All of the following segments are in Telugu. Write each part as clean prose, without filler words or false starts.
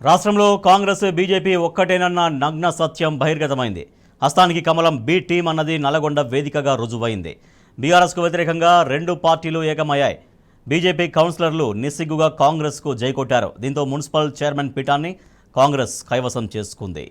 రాష్ట్రంలో కాంగ్రెస్ బీజేపీ ఒక్కటేనన్న నగ్న సత్యం బహిర్గతమైంది. హస్తానికి కమలం బి టీం అన్నది నల్లగొండ వేదికగా రుజువైంది. బీఆర్ఎస్కు వ్యతిరేకంగా రెండు పార్టీలు ఏకమయ్యాయి. బీజేపీ కౌన్సిలర్లు నిస్సిగ్గుగా కాంగ్రెస్కు జైకొట్టారు. దీంతో మున్సిపల్ చైర్మన్ పీఠాన్ని కాంగ్రెస్ కైవసం చేసుకుంది.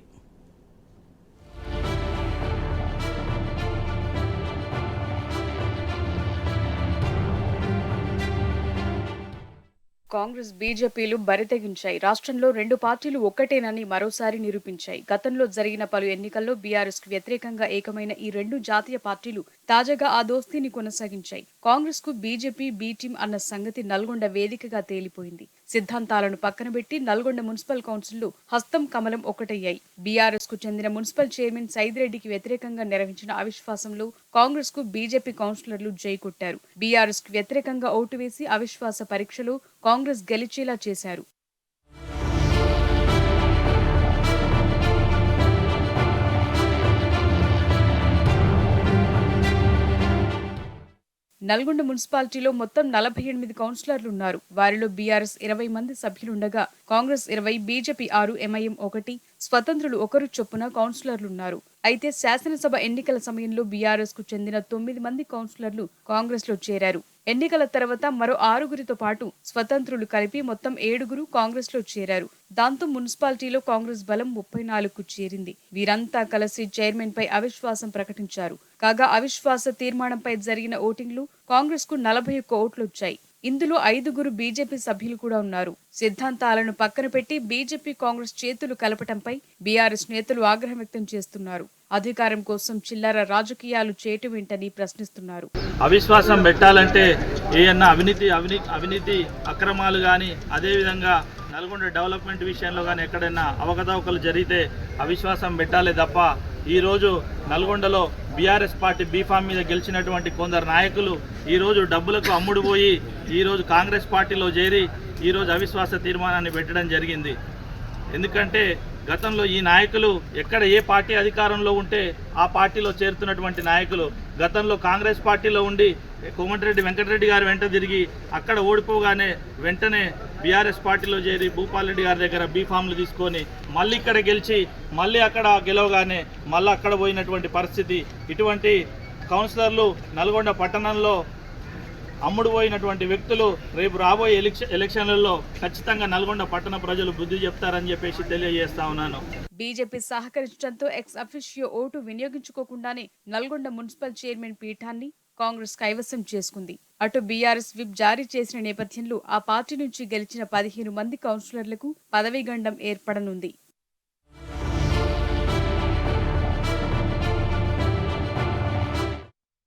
కాంగ్రెస్ బీజేపీలు బరితెగించాయి. రాష్ట్రంలో రెండు పార్టీలు ఒక్కటేనని మరోసారి నిరూపించాయి. గతంలో జరిగిన పలు ఎన్నికల్లో బీఆర్ఎస్ కు వ్యతిరేకంగా ఏకమైన ఈ రెండు జాతీయ పార్టీలు తాజాగా ఆ దోస్తీని కొనసాగించాయి. కాంగ్రెస్ కు బీజేపీ బీ టీం అన్న సంగతి నల్గొండ వేదికగా తేలిపోయింది. సిద్ధాంతాలను పక్కనబెట్టి నల్గొండ మున్సిపల్ కౌన్సిల్లో హస్తం కమలం ఒకటయ్యాయి. బీఆర్ఎస్ కు చెందిన మున్సిపల్ చైర్మన్ సైదిరెడ్డికి వ్యతిరేకంగా నిర్వహించిన అవిశ్వాసంలో కాంగ్రెస్ కు బీజేపీ కౌన్సిలర్లు జై కొట్టారు. బీఆర్ఎస్ కు వ్యతిరేకంగా ఓటు వేసి అవిశ్వాస పరీక్షలో కాంగ్రెస్ గెలిచేలా చేశారు. నల్గొండ మున్సిపాలిటీలో మొత్తం 48 కౌన్సిలర్లు ఉన్నారు. వారిలో బీఆర్ఎస్ 20 మంది సభ్యులుండగా కాంగ్రెస్ 20, బీజేపీ 6, ఎంఐఎం 1, స్వతంత్రులు 1 చొప్పున కౌన్సిలర్లున్నారు. అయితే శాసనసభ ఎన్నికల సమయంలో బీఆర్ఎస్ కు చెందిన 9 మంది కౌన్సిలర్లు కాంగ్రెస్ లో చేరారు. ఎన్నికల తర్వాత మరో 6గురితో పాటు స్వతంత్రులు కలిపి మొత్తం 7గురు కాంగ్రెస్ లో చేరారు. దాంతో మున్సిపాలిటీలో కాంగ్రెస్ బలం 34కు చేరింది. వీరంతా కలిసి చైర్మన్ పై అవిశ్వాసం ప్రకటించారు. కాగా అవిశ్వాస తీర్మానంపై జరిగిన ఓటింగ్లు కాంగ్రెస్ కు 41 ఓట్లు వచ్చాయి. ఇందులో 5గురు బీజేపీ సభ్యులు కూడా ఉన్నారు. సిద్ధాంతాలను పక్కన పెట్టి బీజేపీ కాంగ్రెస్ చేతులు కలపటంపై బీఆర్ఎస్ నేతలు ఆగ్రహం వ్యక్తం చేస్తున్నారు. అధికారం కోసం చిల్లర రాజకీయాలు చేయటం ఏంటని ప్రశ్నిస్తున్నారు. అవిశ్వాసం పెట్టాలంటే ఏమన్నా అవినీతి అక్రమాలు కానీ, అదేవిధంగా నల్గొండ డెవలప్మెంట్ విషయంలో కానీ ఎక్కడైనా అవకతవకలు జరిగితే అవిశ్వాసం పెట్టాలి తప్ప ఈరోజు నల్గొండలో బీఆర్ఎస్ పార్టీ బీఫామ్ మీద గెలిచినటువంటి కొందరు నాయకులు ఈరోజు డబ్బులకు అమ్ముడుపోయి ఈరోజు కాంగ్రెస్ పార్టీలో చేరి ఈరోజు అవిశ్వాస తీర్మానాన్ని పెట్టడం జరిగింది. ఎందుకంటే గతంలో ఈ నాయకులు ఎక్కడ ఏ పార్టీ అధికారంలో ఉంటే ఆ పార్టీలో చేరుతున్నటువంటి నాయకులు గతంలో కాంగ్రెస్ పార్టీలో ఉండి కోమటిరెడ్డి వెంకటరెడ్డి గారు వెంట తిరిగి అక్కడ ఓడిపోగానే వెంటనే బీఆర్ఎస్ పార్టీలో చేరి భూపాల్ రెడ్డి గారి దగ్గర బీఫామ్లు తీసుకొని మళ్ళీ ఇక్కడ గెలిచి మళ్ళీ అక్కడ గెలవగానే మళ్ళీ అక్కడ పోయినటువంటి పరిస్థితి. ఇటువంటి కౌన్సిలర్లు నల్గొండ పట్టణంలో అమ్ముడు పోయినటువంటి వ్యక్తులు రేపు రాబోయే ఎలక్షన్లలో ఖచ్చితంగా నల్గొండ పట్టణ ప్రజలు బుద్ధి చెప్తారని చెప్పేసి తెలియజేస్తా ఉన్నాను. బీజేపీ సహకరించడంతో ఎక్స్ అఫిషియో ఓటు వినియోగించుకోకుండానే నల్గొండ మున్సిపల్ చైర్మన్ పీఠాన్ని కాంగ్రెస్ కైవసం చేసుకుంది. అటు బీఆర్ఎస్ విప్ జారీ చేసిన నేపథ్యంలో ఆ పార్టీ నుంచి గెలిచిన 15 మంది కౌన్సిలర్లకు పదవీగండం ఏర్పడనుంది.